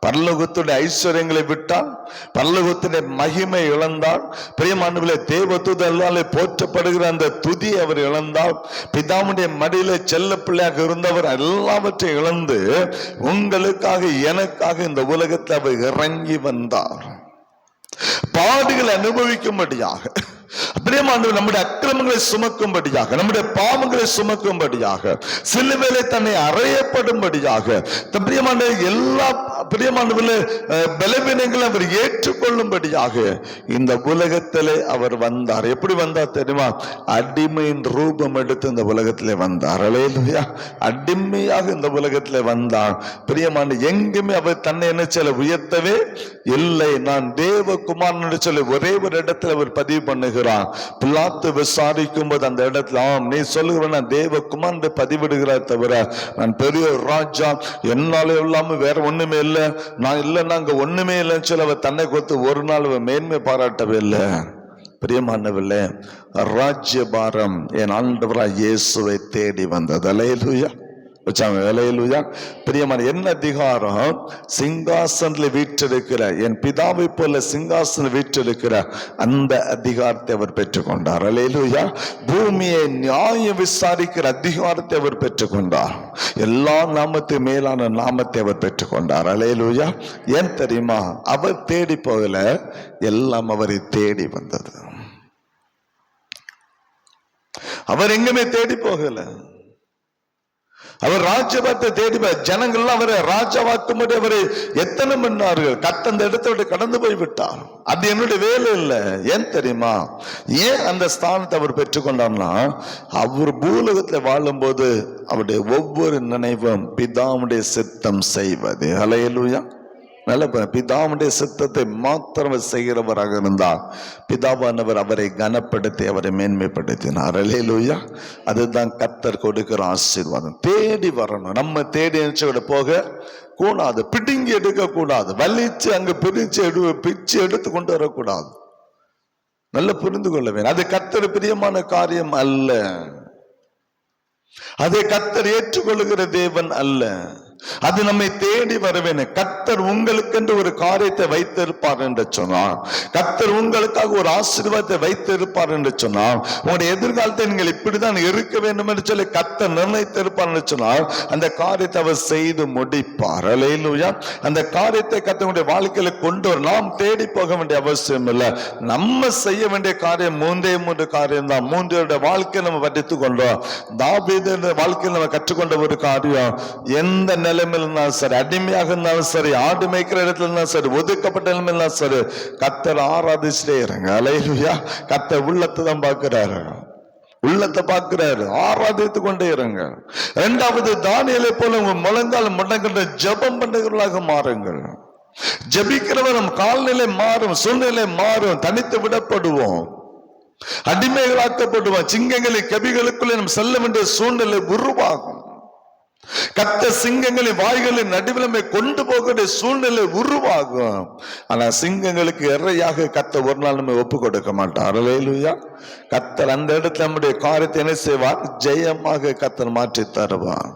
பரலோகத்துடைய ஐஸ்வர்யங்களை விட்டார், பரலோகத்துடைய மகிமை இழந்தார். பிரியமானவர்களே தேவதூதர்களாலே போற்றப்படுகிற அந்த துதி அவர் இழந்தார். பிதாவுடைய மடியில செல்ல பிள்ளையாக இருந்தவர் எல்லாவற்றையும் இழந்து உங்களுக்காக எனக்காக இந்த உலகத்தில் அவர் இறங்கி வந்தார். பாடுகளை அனுபவிக்கும்படியாக பிரியமானவர்களே, நம்முடைய அக்கிரமங்களை சுமக்கும்படியாக, நம்முடைய பாவங்களை சுமக்கும்படியாக, சிலுவையிலே தன்னை அறையப்படும்படியாக, எல்லா பிரியமானவர்களே பலவீனங்களை அவர் ஏற்றுக்கொள்ளும்படியாக இந்த உலகத்திலே அவர் வந்தார். எப்படி வந்தார் தெரியுமா? அடிமையின் ரூபம் எடுத்து இந்த உலகத்திலே வந்தார். அல்லேலூயா. அடிமையாக இந்த உலகத்திலே வந்தார். பிரியமான, எங்குமே அவர் தன்னை என்ன சொல்ல உயர்த்தவே இல்லை. நான் தேவகுமாரன் சொல்லி ஒரே ஒரு இடத்துல அவர் பதிவு பண்ணுகிறார். பிலாத்து விசாரிக்கும் போது அந்த இடத்துல, ஆம் நீ சொல்லுகிற நான் தேவகுமாரன் பதிவிடுகிறார் தவிர நான் பெரிய ராஜா, என்னால இல்லாம வேற ஒண்ணுமே இல்லை, நான் இல்லைன்னா அங்க ஒண்ணுமே இல்லைன்னு சொல்லி அவர் தன்னை கொடுத்து ஒரு நாள் மேன்மை பாராட்டவே இல்லை. பிரியமானவர்களே, ராஜ்யபாரம் என் ஆண்டவராய் இயேசுவை தேடி வந்தது. அல்லேலூயா. அல்லேலூயா. பிரியமான, என்ன அதிகாரம்? சிங்காசனத்தில் வீற்றிருக்கிற என் பிதாவை போல சிங்காசனம் வீற்றிருக்கிற அந்த அதிகாரத்தை அவர் பெற்றுக்கொண்டார். அல்லேலூயா. பூமியை நியாயம் விசாரிக்கிற அதிகாரத்தை அவர் பெற்றுக்கொண்டார். எல்லா நாமத்து மேலான நாமத்தை அவர் பெற்றுக்கொண்டார். அல்லேலூயா. ஏன் தெரியுமா? அவர் தேடி போகல, எல்லாம் அவரை தேடி வந்தது. அவர் எங்குமே தேடி போகல. அவர் ராஜ்யபாரத்தை தேடி ஜனங்கள்லாம் அவரை ராஜாவாக்கும்படி அவரை எத்தனை பண்ணார்கள். அந்த இடத்தை விட்டு கடந்து போய் விட்டார். அது என்னுடைய வேலை இல்லை. ஏன் தெரியுமா? ஏன் அந்த ஸ்தானத்தை அவர் பெற்றுக்கொண்டார்னா, அவர் பூலகத்தில் வாழும் போது அவருடைய ஒவ்வொரு நினைவும் பிதாவுடைய சித்தம் செய்வது. அல்லேலூயா. நல்ல பிதாவுடைய சித்தத்தை மாத்திரம் செய்கிறவராக இருந்தார். பிதாவானவர் அவரை கனப்படுத்தி அவரை மேன்மைப்படுத்தினார். அல்லேலூயா. அதுதான் கர்த்தர் கொடுக்கிற ஆசீர்வாதம். தேடி வரணும். நம்ம தேடி நினைச்சோட போக கூடாது, பிடுங்கி எடுக்க கூடாது, வலிச்சு அங்க பிச்சு எடுத்து கொண்டு வரக்கூடாது. நல்ல புரிந்து கொள்ள வேண்டும். அது கர்த்தர் பிரியமான காரியம் அல்ல. அதை கர்த்தர் ஏற்றுக்கொள்ளுகிற தேவன் அல்ல. அது நம்மை தேடி வரவேன். கர்த்தர் உங்களுக்கென்று ஒரு காரியத்தை வைத்திருப்பார் என்று சொன்னார். கர்த்தர் உங்களுக்காக ஒரு ஆசீர்வாதத்தை வைத்திருப்பார் என்று சொன்னார். உங்களுடைய எதிர்காலத்தை நீங்கள் இப்படிதான் இருக்க வேண்டும் என்று சொல்லி கர்த்தர் நிர்ணயித்திருப்பார் என்று சொன்னார். அந்த காரியத்தை அவர் செய்து முடிப்பார். அல்லேலூயா. அந்த காரியத்தை கர்த்தருடைய வாழ்க்கையில கொண்டு வர நாம் தேடி போக வேண்டிய அவசியம் இல்லை. நம்ம செய்ய வேண்டிய காரியம் மூன்று காரியம் தான். மூன்றுடைய வாழ்க்கையை நம்ம படித்துக் கொண்டோம். தாவீது வாழ்க்கையில் நம்ம கற்றுக்கொண்ட ஒரு காரியம், எந்த நிலைமையில் இருந்தாலும் சரி, அடிமையாக இருந்தாலும் சரி, ஆடு மேய்க்கிற இடத்துல இருந்தாலும் சரி, ஒதுக்கப்பட்ட நிலைமையிலும் சரி, கர்த்தர் ஆராதிச்சிட்டே இருங்க. அல்லேலூயா. கர்த்தர் உள்ளத்தை தான் பார்க்கிறாரு, உள்ளத்தை பார்க்கிறாரு. ஆராதித்து கொண்டே இருங்க. இரண்டாவது, தானியேலை போல உங்க முழங்கால் முடங்கின்ற ஜெபம் பண்ணுகிறவர்களாக மாறுங்கள். ஜெபிக்கிறவர் நம் கால்நிலை மாறும், சூழ்நிலை மாறும், தனித்து விடப்படுவோம், அடிமைகளாக்கப்படுவோம். சிங்கங்களின் கபிகளுக்குள்ளே நம் செல்ல வேண்டிய சூழ்நிலை உருவாகும். கர்த்தர் சிங்கங்களின் வாய்களின் நடுவிலமை கொண்டு போகிற சூழ்நிலை உருவாகும். ஆனா சிங்கங்களுக்கு இறையாக கர்த்தர் ஒரு நாள் நம்ம ஒப்பு கொடுக்க மாட்டார். அல்லேலூயா. கர்த்தர் அந்த இடத்துல நம்முடைய காரியத்தை என்ன செய்வார்? ஜெயமாக கர்த்தர் மாற்றி தருவார்.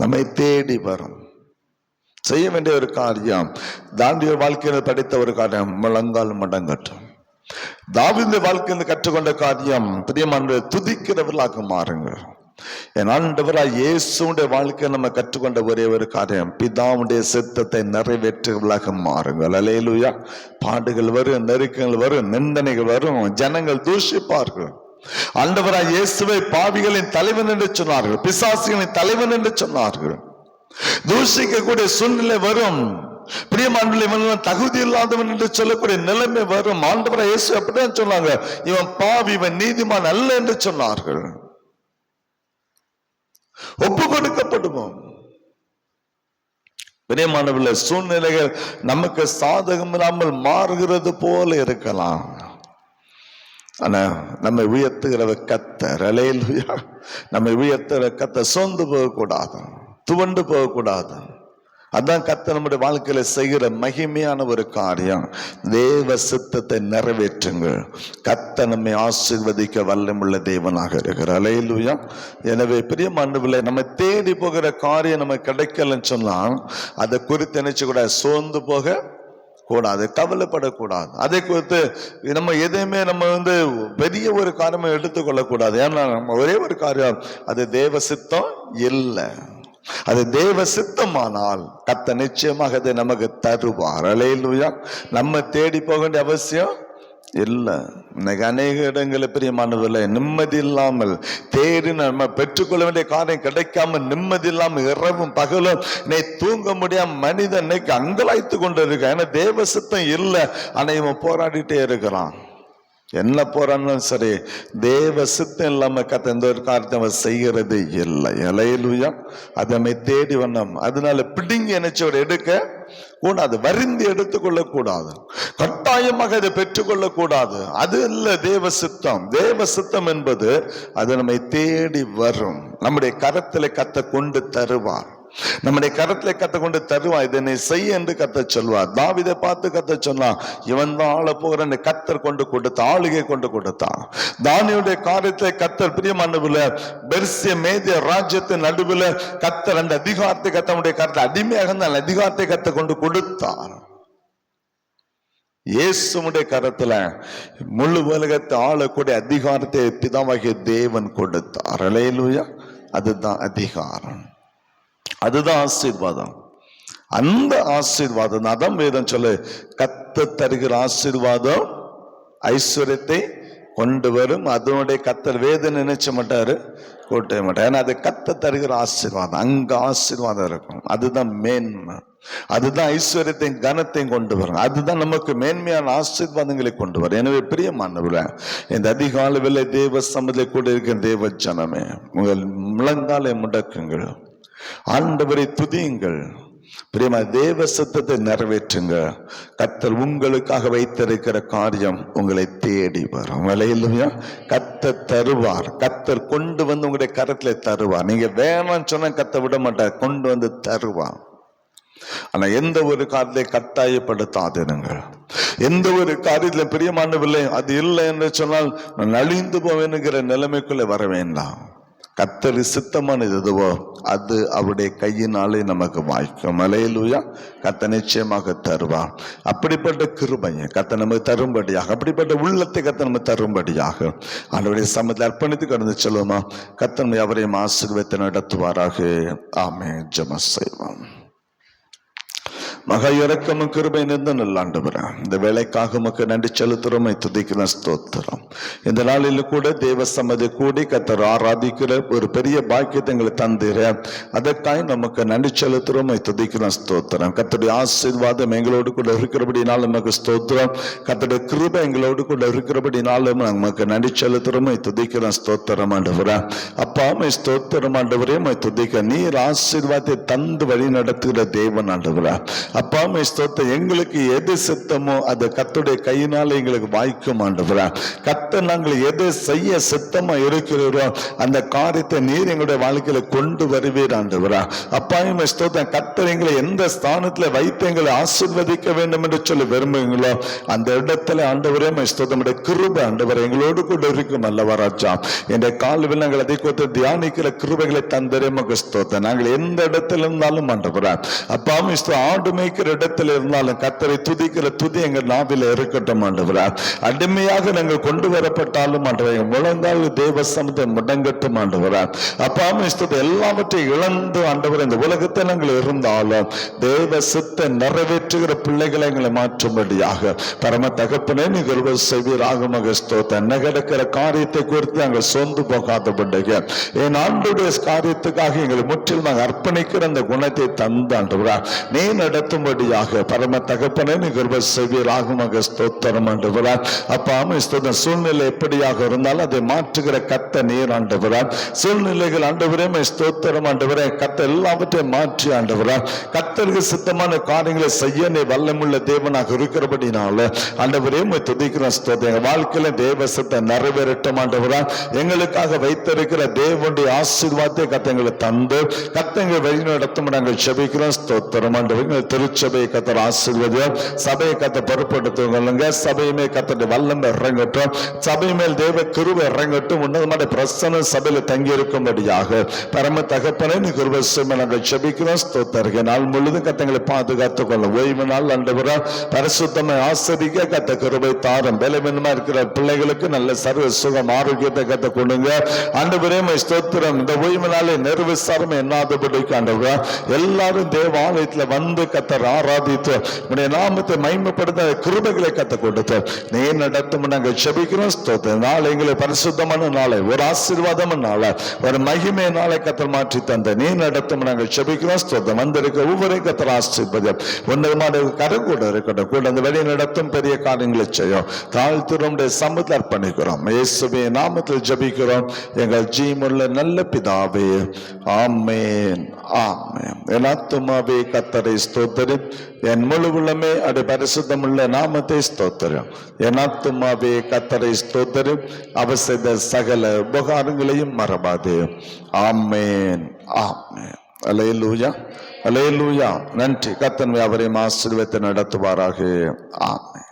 நம்மை தேடி வரும். செய்ய வேண்டிய ஒரு காரியம், தானியேல் வாழ்க்கையில் படித்த ஒரு காரியம், முழங்கால் மடங்கட்டும். தாவீது வாழ்க்கையில் கற்றுக்கொண்ட காரியம், பிரியமான துதிக்கிறவர்களாக மாறுங்கள். என் ஆண்டவராய் இயேசுடைய வாழ்க்கை நம்ம கற்றுக்கொண்ட ஒரே ஒரு காரியம், பிதாவுடைய சித்தத்தை நிறைவேற்றுவர்களாக மாறுங்கள். அல்லேலூயா. பாடுகள் வரும், நெருக்கங்கள் வரும், நிந்தனைகள் வரும், ஜனங்கள் தூஷிப்பார்கள். ஆண்டவராய் இயேசுவை பாவிகளின் தலைவன் என்று சொன்னார்கள், பிசாசுகளின் தலைவன் என்று சொன்னார்கள். தூஷிக்கக்கூடிய சூழ்நிலை வரும். பிரியமானவர்களே, இவன் தகுதி இல்லாதவன் என்று சொல்லக்கூடிய நிலைமை வரும். ஆண்டவராய் இயேசு அப்படிதான் சொன்னாங்க, இவன் பாவி, இவன் நீதிமான் அல்ல என்று சொன்னார்கள். ஒப்பு கொடுக்கப்படுவோம். பிரியமானவர்களே, சூழ்நிலைகள் நமக்கு சாதகம் இல்லாமல் மாறுகிறது போல இருக்கலாம். ஆனா நம்மை உயர்த்துகிறவர் கர்த்தர். அல்லேலூயா. நம்மை உயர்த்துகிற கர்த்தர் சோர்ந்து போகக்கூடாது, துவண்டு போகக்கூடாது. அதான் கர்த்தர் நம்முடைய வாழ்க்கையில செய்கிற மகிமையான ஒரு காரியம். தேவ சித்தத்தை நிறைவேற்றுங்கள். கர்த்தர் நம்மை ஆசீர்வதிக்க வல்லமுள்ள தேவனாக இருக்கிறார். அல்லேலூயா. எனவே பிரியமானவர்களே, நம்ம தேடி போகிற காரியம் நம்ம கிடைக்கலன்னு சொன்னா அதை குறித்து நினைச்சு கூட சோர்ந்து போக கூடாது, கவலைப்படக்கூடாது. அதை குறித்து நம்ம எதையுமே நம்ம பெரிய ஒரு காரியமா எடுத்துக்கொள்ளக்கூடாது. ஏன்னா நம்ம ஒரே ஒரு காரியம், அது தேவ சித்தம் இல்லை. அது தேவ சித்தமானால் கர்த்தர் நிச்சயமாக அதை நமக்கு தருவார். அல்லேலூயா. நம்ம தேடி போக வேண்டிய அவசியம் இல்லை. இன்னைக்கு அநேக இடங்களில் பிரியமானவர்களே நிம்மதி இல்லாமல் தேடி நம்ம பெற்றுக்கொள்ள வேண்டிய காரியம் கிடைக்காம நிம்மதி இல்லாமல் இரவும் பகலும் தூங்க முடியாம மனிதன் இன்னைக்கு அங்கலாய்த்து கொண்டு இருக்கான். ஏன்னா தேவ சித்தம் இல்லை, ஆனா இவன் போராடிட்டே இருக்கிறான். என்ன போறான்னு சரி, தேவ சித்தம் இல்லாம கத்த எந்த ஒரு காரியத்தை அவன் செய்கிறது இல்லை. இலையிலுயா அதை நம்ம தேடி வந்தோம். அதனால பிடிங்கி நினைச்சவர் எடுக்க கூடாது, வருந்தி எடுத்துக்கொள்ள கூடாது, கட்டாயமாக அதை பெற்றுக்கொள்ள கூடாது. அது இல்ல தேவ சித்தம். தேவ சித்தம் என்பது அது நம்மை தேடி வரும். நம்முடைய கரத்திலே கத்த கொண்டு தருவார். நம்முடைய கரத்திலே கத்த கொண்டு தருவான். இதனை செய்ய என்று கத்த சொல்வார். தாவீதை பார்த்து கத்த சொன்னான், இவன் தான் ஆள போகிறன்னு கத்தர் கொண்டு கொடுத்தான், ஆளுகை கொண்டு கொடுத்தான். தானியேலுடைய காரியத்தை கத்தர் பிரியமானவர்களே பெர்சியா மேதிய ராஜ்யத்தின் நடுவில் கத்தர் அந்த அதிகாரத்தை கத்தனுடைய கருத்தை அடிமையாக அந்த அதிகாரத்தை கத்த கொண்டு கொடுத்தார். இயேசுடைய கரத்துல முழு உலகத்தை ஆளக்கூடிய அதிகாரத்தை பிதாவாகிய தேவன் கொடுத்தார். அல்லேலூயா. அதுதான் அதிகாரம், அதுதான் ஆசீர்வாதம். அந்த ஆசீர்வாதம் அதான் வேதம் சொல்ல, கத்த தருகிற ஆசீர்வாதம் ஐஸ்வர்யத்தை கொண்டு வரும். அதனுடைய கத்தர் வேதம் நினைச்ச மாட்டாரு, கூட்ட மாட்டார். ஏன்னா அது கத்த தருகிற ஆசீர்வாதம், அங்க ஆசீர்வாதம் இருக்கும். அதுதான் மேன்மை, அதுதான் ஐஸ்வர்யத்தையும் கனத்தையும் கொண்டு வரும். அதுதான் நமக்கு மேன்மையான ஆசீர்வாதங்களை கொண்டு வரும். எனவே பிரியமானவர்களே, இந்த அதிகாலையில் தேவ சமதிலே கூட இருக்கிற தேவ ஜனமே, உங்கள் முழங்காலை முடக்குங்கள், ஆண்டவரை துதியுங்கள், பிரியமா தேவ சத்தத்தை நிறைவேற்றுங்க. கர்த்தர் உங்களுக்காக வைத்திருக்கிற காரியம் உங்களை தேடி வரும். அல்லேலூயா. கர்த்தர் தருவார், கர்த்தர் கொண்டு வந்து உங்களுடைய கரத்துல தருவார். நீங்க வேணாம்னு சொன்னா கர்த்தர் விட மாட்டார், கொண்டு வந்து தருவார். ஆனா எந்த ஒரு காரியத்தை கட்டாயப்படுத்தாதீர்கள். எந்த ஒரு காரியத்துல பிரியமானவில்லை அது இல்லை என்று சொன்னால் நான் அழிந்து போவேன்னுங்கிற நிலைமைக்குள்ள வர வேண்டாம். கர்த்தர் சித்தமானது எதுவோ அது அவருடைய கையினாலே நமக்கு வாய்க்கும். அல்லேலூயா. கர்த்தர் நிச்சயமாக தருவார். அப்படிப்பட்ட கிருபையை கர்த்தர் நமக்கு தரும்படியாக, அப்படிப்பட்ட உள்ளத்தை கர்த்தர் நமக்கு தரும்படியாக அவருடைய சமயத்தில் அர்ப்பணித்து கடந்து சொல்லுவோமா? கர்த்தர் அவரையும் ஆசீர்வாதத்தை நடத்துவாராக. ஆமென். ஜெபம் செய்வோம். மகா இரக்கமும் கிருபை நிறைந்த நல்ல ஆண்டவரே, இந்த வேலைக்காக உமக்கு நன்றி செலுத்துறோம், துதிக்கிற ஸ்தோத்திரம். இந்த நாளில் கூட தேவ சம்மதி கூடி கர்த்தர் ஆராதிக்கிற ஒரு பெரிய பாக்கியத்தை எங்களுக்கு தந்திர, அதற்காக நமக்கு நன்றி செலுத்துறோம், துதிக்கிற ஸ்தோத்திரம். கர்த்தருடைய ஆசீர்வாதம் எங்களோடு கூட இருக்கிறபடினாலும் நமக்கு ஸ்தோத்திரம். கர்த்தருடைய கிருபை எங்களோடு கூட இருக்கிறபடினாலும் நமக்கு நன்றி செலுத்துறோம், துதிக்கிற ஸ்தோத்திரம். ஆண்டவரே அப்பா ஸ்தோத்திரம். ஆண்டவரே துதிக்க நீர் ஆசீர்வாதத்தை தந்து வழி நடத்துகிற தேவன். ஆண்டவரே அப்பா ஸ்தோத்திரம். எங்களுக்கு எது சித்தமோ அது கர்த்தருடைய கையினால எங்களுக்கு வாய்க்கும். ஆண்டவரே கர்த்தர் நாங்கள் எதை செய்ய சித்தமா இருக்கிறோம் அந்த காரியத்தை நீர் எங்களுடைய வாழ்க்கையில கொண்டு வருவீர். ஆண்டவரே அப்பா ஸ்தோத்திரம். கர்த்தர் எங்களை எந்த ஸ்தானத்துல வைத்து எங்களை ஆசீர்வதிக்க வேண்டும் என்று சொல்லி விரும்புங்களோ அந்த இடத்துல ஆண்டவரே ஸ்தோத்திரம் கிருபை ஆண்டவரே எங்களோடு கூட இருக்கும். அல்லவா ராஜா, என்ற கால்வில் நாங்கள் அதை கொடுத்து தியானிக்கிற கிருபைகளை தந்தரே மக ஸ்தோத்திரம். நாங்கள் எந்த இடத்துல இருந்தாலும் ஆண்டவரே அப்பா ஆடு மேய்க்கிற இடத்துல இருந்தாலும் கர்த்தரை துதிக்கிற துதி எங்க நாவில இருக்கட்டும். ஆண்டவரே அடிமையாக நாங்கள் கொண்டு வரப்பட்டாலும் ஆண்டவரே முழங்கால் தேவ சமத்தை முடங்கட்டும். ஆண்டவரே அப்பா எல்லாவற்றையும் இழந்து ஆண்டவரே இந்த உலகத்தை நாங்கள் இருந்தாலும் தேவ சித்தை நிறைவேற்றுகிற பிள்ளைகளை எங்களை மாற்றும்படியாக பரம தகப்பனே நீங்க செய்வீராக மக ஸ்தோத்திரம். நடக்கிற காரியத்தை குறித்து நாங்கள் சோர்ந்து போகாதபடியாக என் ஆண்டுடைய காரியத்துக்காக எங்களை முற்றிலும் நாங்கள் அர்ப்பணிக்கிற அந்த குணத்தை தந்து ஆண்டவரே நீ நடத்தும்படியாக பரம தகப்பனே நீங்க செய்வீராக மக ஸ்தோத்திரம். ஆண்டவரே அப்பா ஸ்தோத்திரம். சூழ்நிலை எப்படியாக இருந்தாலும் அதை மாற்றுகிற கர்த்தர் நீர். ஆண்டவரே சூழ்நிலைகள் ஆண்டவரே ஸ்தோத்திரம். ஆண்டவரே கர்த்தர் எல்லாவற்றையும் மாற்றி ஆண்டவரே கர்த்தருக்கு சித்தமான காரியங்களை செய்ய நீ வல்லமுள்ள தேவனாக இருக்கிறபடினால ஆண்டவரே துதிக்கிற ஸ்தோத்திரம். எங்க வாழ்க்கையில தேவ சித்தம் நிறைவேறட்டும். ஆண்டவரே எங்களுக்காக வைத்திருக்கிற தேவனுடைய ஆசீர்வாதத்தை கர்த்தங்களை தந்து கர்த்தங்களை வழி நடத்தும் நாங்கள் ஜெபிக்கிறோம். ஸ்தோத்திரம். ஆண்டவரே திருச்சபையை கர்த்தர் ஆசீர்வதியும், சபையை கர்த்தர் பொறுப்படுத்துங்க. சபையுமே கர்த்தருடைய வல்லமை இறங்கட்டும், சபை மேல் தேவ கிருபை இறங்கட்டும். உன்னதமான பிரசன்னம் சபையில தங்கி இருக்கும்படியாக பரம தகப்பனே நீ கிருபை செய்ய நாங்கள் ஜெபிக்கிறோம். ஸ்தோத்திரம். நாள் முழுதும் கர்த்தங்களை பாதுகாத்துக் கொள்ள ஓய்வு நாள் ஆண்டவரே பரிசுத்தமை ஆசரிக்க கர்த்தர் கிருபை தாரும். பலவீனமா இருக்கிற பிள்ளைகளுக்கு நல்ல சர்வ சுகம் ஆரோக்கியத்தை கர்த்தர் கொடுங்க. ஆண்டவரே ஸ்தோத்திரம். இந்த ஓய்வு நாளை நிர்விசாரம் என்னாதபடிக்கு ஆண்டவரே எல்லாரும் தேவ ஆலயத்துல வந்து கர்த்தர் கத்தர் ஆராதித்து உடைய நாமத்தை மகிமைப்படுத்த கிருபைகளை கத்த கொடுத்து நீ நடத்தும் நாங்கள் ஜெபிக்கிறோம். ஸ்தோத்திரம். நாளை எங்களை பரிசுத்தமான நாளை, ஒரு ஆசீர்வாதமான நாளை, ஒரு மகிமை நாளை கத்தர் மாற்றி தந்த நீ நடத்தும் நாங்கள் ஜெபிக்கிறோம். ஸ்தோத்திரம். வந்திருக்க ஒவ்வொரு கத்தர் ஆசீர்வாதம் உன்னதமான கரம் கூட இருக்கட்டும். கூட அந்த வழி நடத்தும் பெரிய காரியங்களை செய்யும். தாழ்த்துடைய சமூகத்தில் அர்ப்பணிக்கிறோம். இயேசுவே நாமத்தில் ஜெபிக்கிறோம் எங்கள் ஜீவனுள்ள நல்ல பிதாவே. ஆமென், ஆமென். என் ஆத்துமாவே கர்த்தரை ஸ்தோத்திரி, என் முழு உள்ளமே அது பரிசுத்தமுள்ள நாமத்தை ஸ்தோத்திரம். என் ஆத்துமாவே கர்த்தரை ஸ்தோத்திரி, அவர் செய்த சகல உபகாரங்களையும் மறவாதே. ஆமென், ஆமென். அல்லேலூயா, அல்லேலூயா. நன்றி. கர்த்தர் அவரை ஆசீர்வதித்து நடத்துவாராக. ஆமென்.